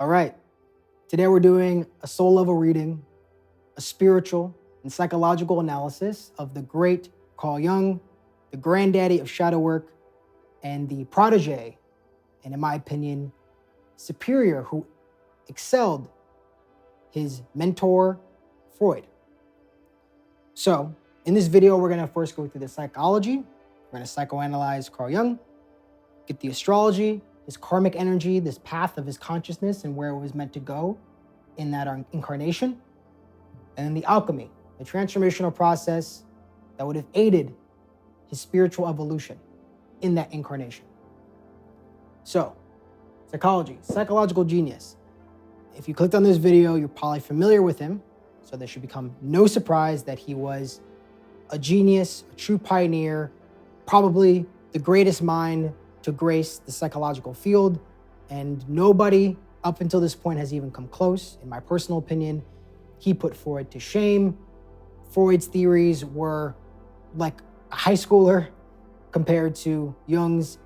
All right, today we're doing a soul level reading, a spiritual and psychological analysis of the great Carl Jung, the granddaddy of shadow work, and the protege, and in my opinion, superior who excelled his mentor, Freud. So in this video, we're gonna first go through the psychology. We're gonna psychoanalyze Carl Jung, get the astrology, his karmic energy, this path of his consciousness and where it was meant to go in that incarnation. And then the alchemy, the transformational process that would have aided his spiritual evolution in that incarnation. So, psychology, psychological genius. If you clicked on this video, you're probably familiar with him. So there should become no surprise that he was a genius, a true pioneer, probably the greatest mind to grace the psychological field. And nobody up until this point has even come close, in my personal opinion. He put Freud to shame. Freud's theories were like a high schooler compared to Jung's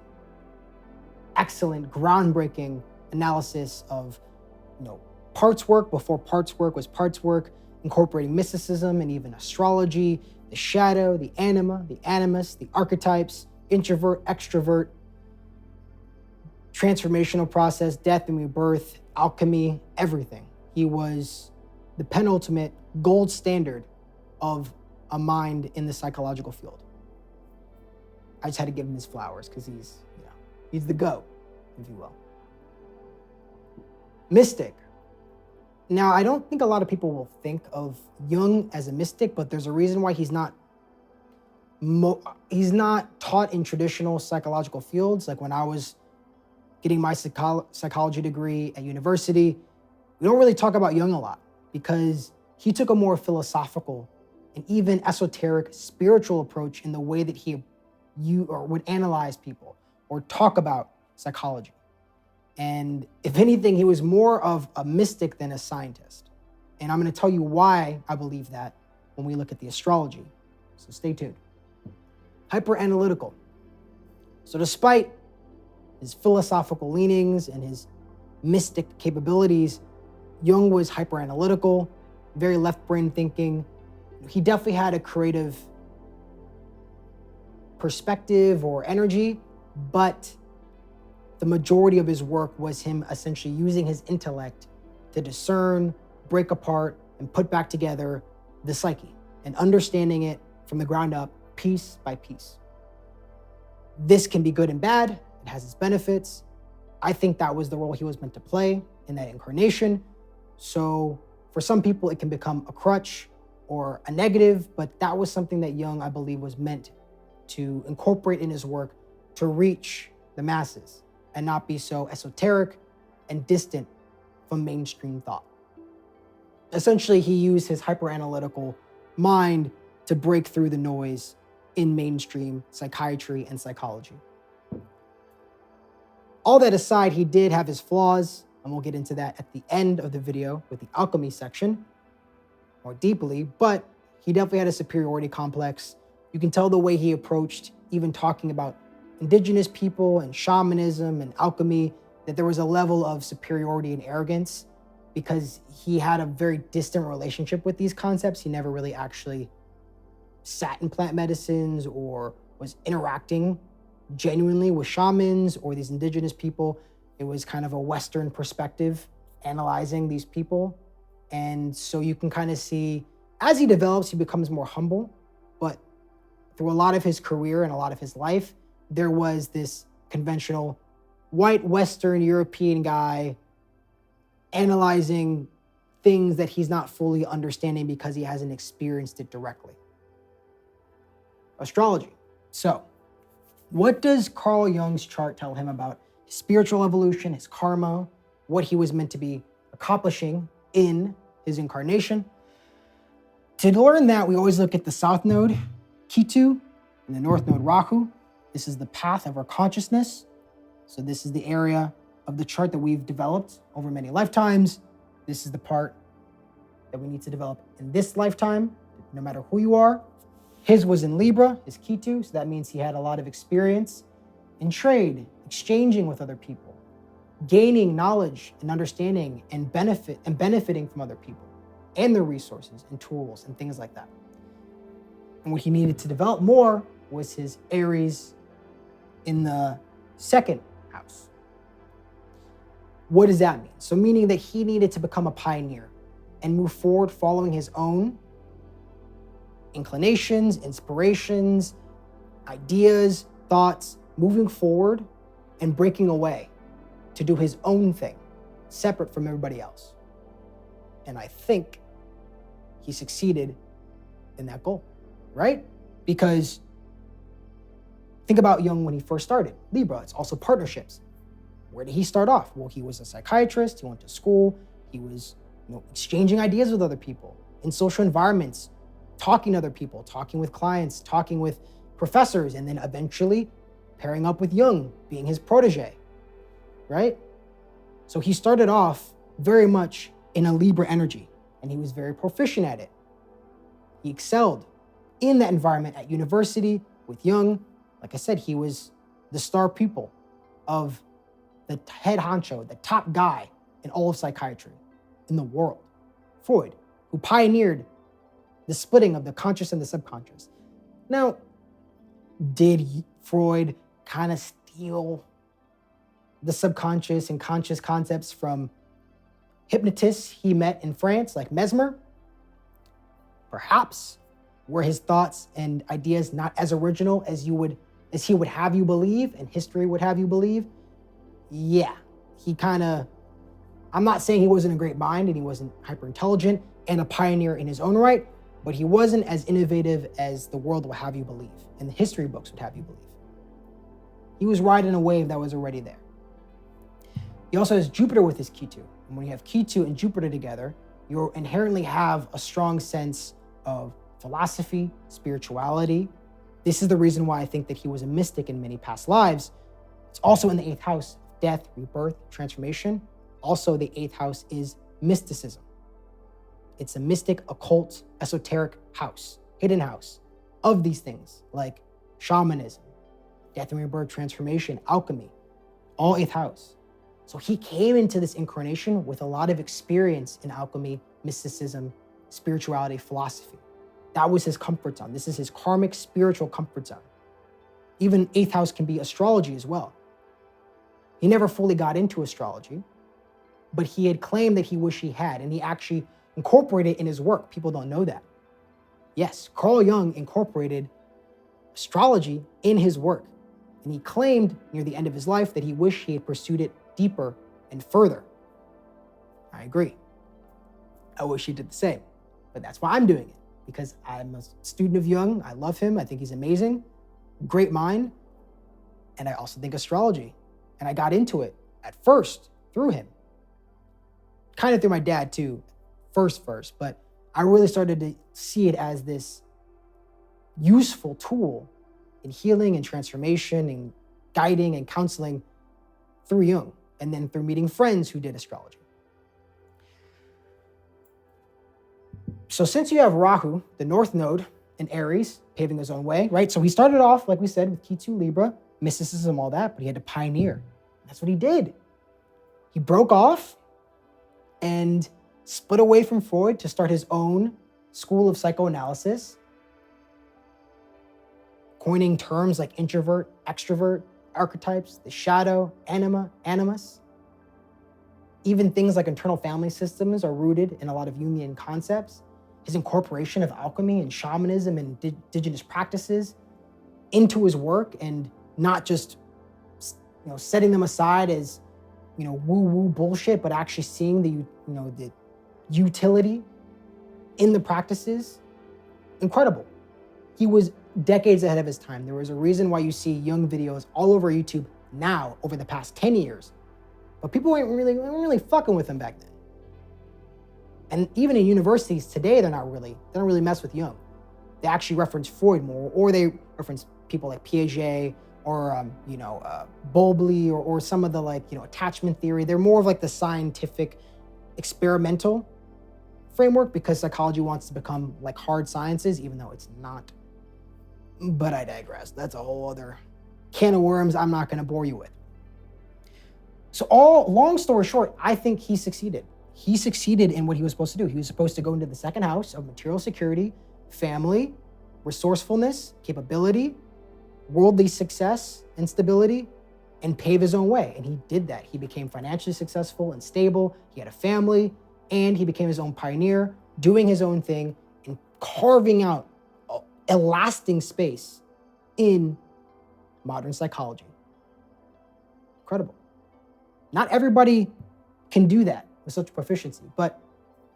excellent, groundbreaking analysis of, parts work before parts work was parts work, incorporating mysticism and even astrology, the shadow, the anima, the animus, the archetypes, introvert, extrovert, transformational process, death and rebirth, alchemy, everything. He was the penultimate gold standard of a mind in the psychological field. I just had to give him his flowers because he's the GOAT, if you will. Mystic. Now, I don't think a lot of people will think of Jung as a mystic, but there's a reason why he's not taught in traditional psychological fields. Like when I was getting my psychology degree at university, we don't really talk about Jung a lot because he took a more philosophical and even esoteric spiritual approach in the way that he would analyze people or talk about psychology. And if anything, he was more of a mystic than a scientist. And I'm going to tell you why I believe that when we look at the astrology. So stay tuned. Hyper-analytical. So despite his philosophical leanings and his mystic capabilities, Jung was hyper-analytical, very left-brain thinking. He definitely had a creative perspective or energy, but the majority of his work was him essentially using his intellect to discern, break apart, and put back together the psyche and understanding it from the ground up, piece by piece. This can be good and bad. It has its benefits. I think that was the role he was meant to play in that incarnation. So for some people, it can become a crutch or a negative, but that was something that Jung, I believe, was meant to incorporate in his work to reach the masses and not be so esoteric and distant from mainstream thought. Essentially, he used his hyper-analytical mind to break through the noise in mainstream psychiatry and psychology. All that aside, he did have his flaws, and we'll get into that at the end of the video with the alchemy section more deeply, but he definitely had a superiority complex. You can tell the way he approached even talking about indigenous people and shamanism and alchemy, that there was a level of superiority and arrogance because he had a very distant relationship with these concepts. He never really actually sat in plant medicines or was interacting genuinely with shamans or these indigenous people. It was kind of a Western perspective analyzing these people. And so you can kind of see as he develops, he becomes more humble, but through a lot of his career and a lot of his life, there was this conventional white Western European guy analyzing things that he's not fully understanding because he hasn't experienced it directly. Astrology. So, what does Carl Jung's chart tell him about his spiritual evolution, his karma, what he was meant to be accomplishing in his incarnation? To learn that, we always look at the South Node, Ketu, and the North Node, Rahu. This is the path of our consciousness. So this is the area of the chart that we've developed over many lifetimes. This is the part that we need to develop in this lifetime, no matter who you are. His was in Libra, his Ketu, so that means he had a lot of experience in trade, exchanging with other people, gaining knowledge and understanding and benefiting from other people and their resources and tools and things like that. And what he needed to develop more was his Aries in the second house. What does that mean? So meaning that he needed to become a pioneer and move forward following his own inclinations, inspirations, ideas, thoughts, moving forward and breaking away to do his own thing, separate from everybody else. And I think he succeeded in that goal, right? Because think about Jung when he first started. Libra, it's also partnerships. Where did he start off? Well, he was a psychiatrist, he went to school, he was exchanging ideas with other people in social environments, talking to other people, talking with clients, talking with professors, and then eventually pairing up with Jung, being his protege, right? So he started off very much in a Libra energy, and he was very proficient at it. He excelled in that environment at university with Jung. Like I said, he was the star pupil of the head honcho, the top guy in all of psychiatry in the world, Freud, who pioneered the splitting of the conscious and the subconscious. Now, did Freud kind of steal the subconscious and conscious concepts from hypnotists he met in France, like Mesmer? Perhaps. Were his thoughts and ideas not as original as he would have you believe and history would have you believe? Yeah, I'm not saying he wasn't a great mind and he wasn't hyper intelligent and a pioneer in his own right, but he wasn't as innovative as the world will have you believe and the history books would have you believe. He was riding a wave that was already there. He also has Jupiter with his Ketu. And when you have Ketu and Jupiter together, you inherently have a strong sense of philosophy, spirituality. This is the reason why I think that he was a mystic in many past lives. It's also in the 8th house, death, rebirth, transformation. Also, the 8th house is mysticism. It's a mystic, occult, esoteric house, hidden house of these things like shamanism, death and rebirth, transformation, alchemy, all 8th house. So he came into this incarnation with a lot of experience in alchemy, mysticism, spirituality, philosophy. That was his comfort zone. This is his karmic spiritual comfort zone. Even 8th house can be astrology as well. He never fully got into astrology, but he had claimed that he wished he had, and he actually incorporated it in his work. People don't know that. Yes, Carl Jung incorporated astrology in his work, and he claimed near the end of his life that he wished he had pursued it deeper and further. I agree. I wish he did the same, but that's why I'm doing it, because I'm a student of Jung. I love him. I think he's amazing, great mind, and I also think astrology. And I got into it at first through him, kind of through my dad too, first, but I really started to see it as this useful tool in healing and transformation and guiding and counseling through Jung, and then through meeting friends who did astrology. So since you have Rahu, the North Node in Aries, paving his own way, right? So he started off, like we said, with Ketu, Libra, mysticism, all that, but he had to pioneer. That's what he did. He broke off and split away from Freud to start his own school of psychoanalysis, coining terms like introvert, extrovert, archetypes, the shadow, anima, animus. Even things like internal family systems are rooted in a lot of Jungian concepts. His incorporation of alchemy and shamanism and indigenous practices into his work, and not just setting them aside as woo-woo bullshit, but actually seeing the utility in the practices. Incredible. He was decades ahead of his time. There was a reason why you see Jung videos all over YouTube now over the past 10 years. But people weren't really fucking with him back then. And even in universities today, they don't really mess with Jung. They actually reference Freud more, or they reference people like Piaget or Bowlby or some of the attachment theory. They're more of like the scientific experimental framework, because psychology wants to become like hard sciences, even though it's not. But I digress. That's a whole other can of worms I'm not going to bore you with. So long story short, I think he succeeded. He succeeded in what he was supposed to do. He was supposed to go into the second house of material security, family, resourcefulness, capability, worldly success and stability, and pave his own way. And he did that. He became financially successful and stable. He had a family, and he became his own pioneer, doing his own thing and carving out a lasting space in modern psychology. Incredible. Not everybody can do that with such proficiency, but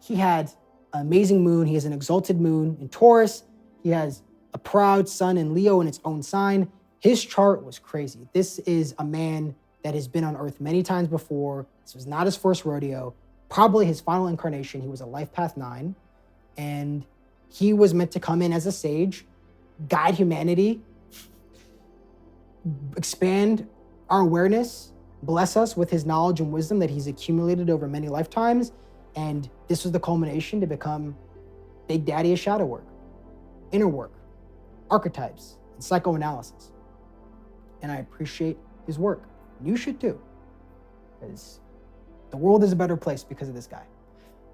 he had an amazing moon. He has an exalted moon in Taurus. He has a proud sun in Leo in its own sign. His chart was crazy. This is a man that has been on Earth many times before. This was not his first rodeo, probably his final incarnation. He was a life path 9, and he was meant to come in as a sage, guide humanity, expand our awareness, bless us with his knowledge and wisdom that he's accumulated over many lifetimes. And this was the culmination to become Big Daddy of shadow work, inner work, archetypes, and psychoanalysis. And I appreciate his work. You should too, because the world is a better place because of this guy.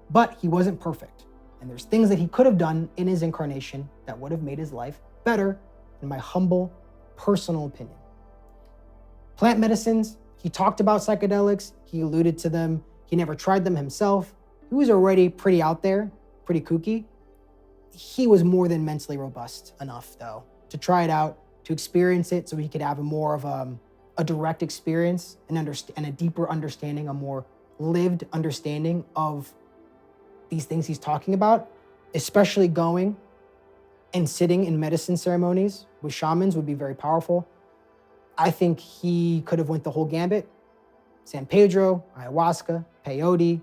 But he wasn't perfect. And there's things that he could have done in his incarnation that would have made his life better, in my humble, personal opinion. Plant medicines, he talked about psychedelics, he alluded to them, he never tried them himself. He was already pretty out there, pretty kooky. He was more than mentally robust enough, though, to try it out, to experience it so he could have a more of a direct experience and a deeper understanding, a more lived understanding of these things he's talking about, especially going and sitting in medicine ceremonies with shamans would be very powerful. I think he could have went the whole gambit. San Pedro, ayahuasca, peyote.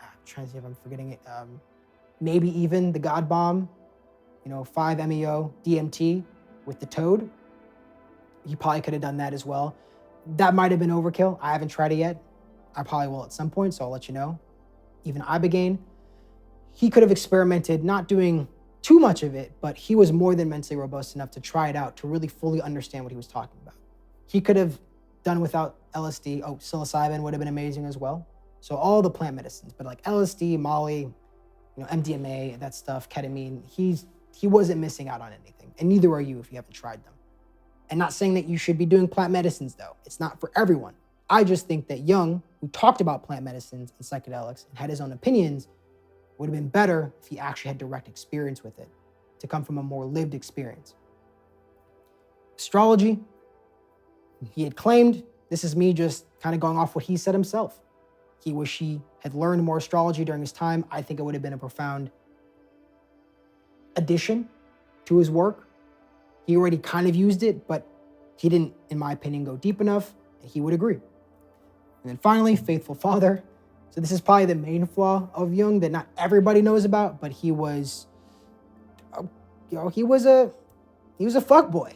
I'm trying to see if I'm forgetting it. Maybe even the God Bomb, 5-MeO, DMT with the toad. He probably could have done that as well. That might have been overkill. I haven't tried it yet. I probably will at some point, so I'll let you know. Even Ibogaine. He could have experimented, not doing too much of it, but he was more than mentally robust enough to try it out, to really fully understand what he was talking about. He could have done without LSD. Oh, psilocybin would have been amazing as well. So all the plant medicines, but like LSD, Molly, MDMA, that stuff, ketamine, he wasn't missing out on anything. And neither are you if you haven't tried them. And not saying that you should be doing plant medicines though. It's not for everyone. I just think that Jung, who talked about plant medicines and psychedelics and had his own opinions, would have been better if he actually had direct experience with it, to come from a more lived experience. Astrology, he had claimed, this is me just kind of going off what he said himself. He wished he had learned more astrology during his time. I think it would have been a profound addition to his work. He already kind of used it, but he didn't, in my opinion, go deep enough, and he would agree. And then finally, faithful father. So this is probably the main flaw of Jung that not everybody knows about, but he was, he was a fuckboy,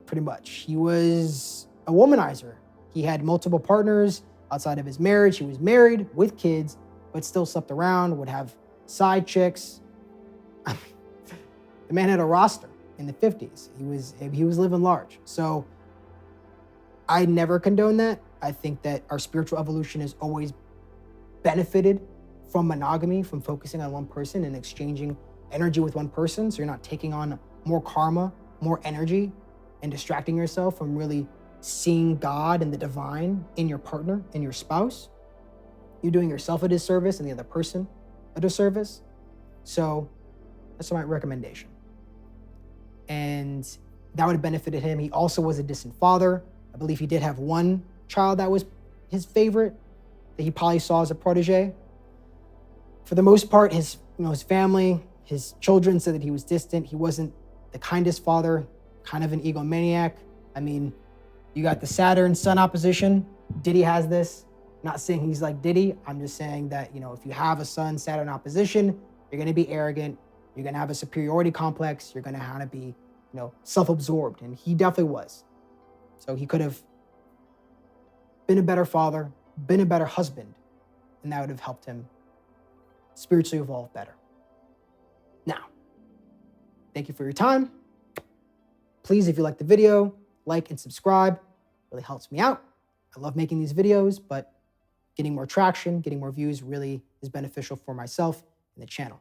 pretty much. He was a womanizer. He had multiple partners outside of his marriage. He was married with kids, but still slept around, would have side chicks. The man had a roster in the 50s. He was living large. So I never condone that. I think that our spiritual evolution has always benefited from monogamy, from focusing on one person and exchanging energy with one person. So you're not taking on more karma, more energy, and distracting yourself from really seeing God and the divine in your partner, in your spouse. You're doing yourself a disservice and the other person a disservice. So that's my recommendation. And that would have benefited him. He also was a distant father. I believe he did have one child that was his favorite, that he probably saw as a protege. For the most part, his family, his children said that he was distant. He wasn't the kindest father, kind of an egomaniac. I mean, you got the Saturn-Sun opposition. Diddy has this. Not saying he's like Diddy. I'm just saying that, if you have a Sun-Saturn opposition, you're going to be arrogant. You're going to have a superiority complex. You're going to have to be, self-absorbed. And he definitely was. So he could have been a better father, been a better husband, and that would have helped him spiritually evolve better. Now, thank you for your time. Please, if you like the video, like and subscribe. It really helps me out. I love making these videos, but getting more traction, getting more views really is beneficial for myself and the channel.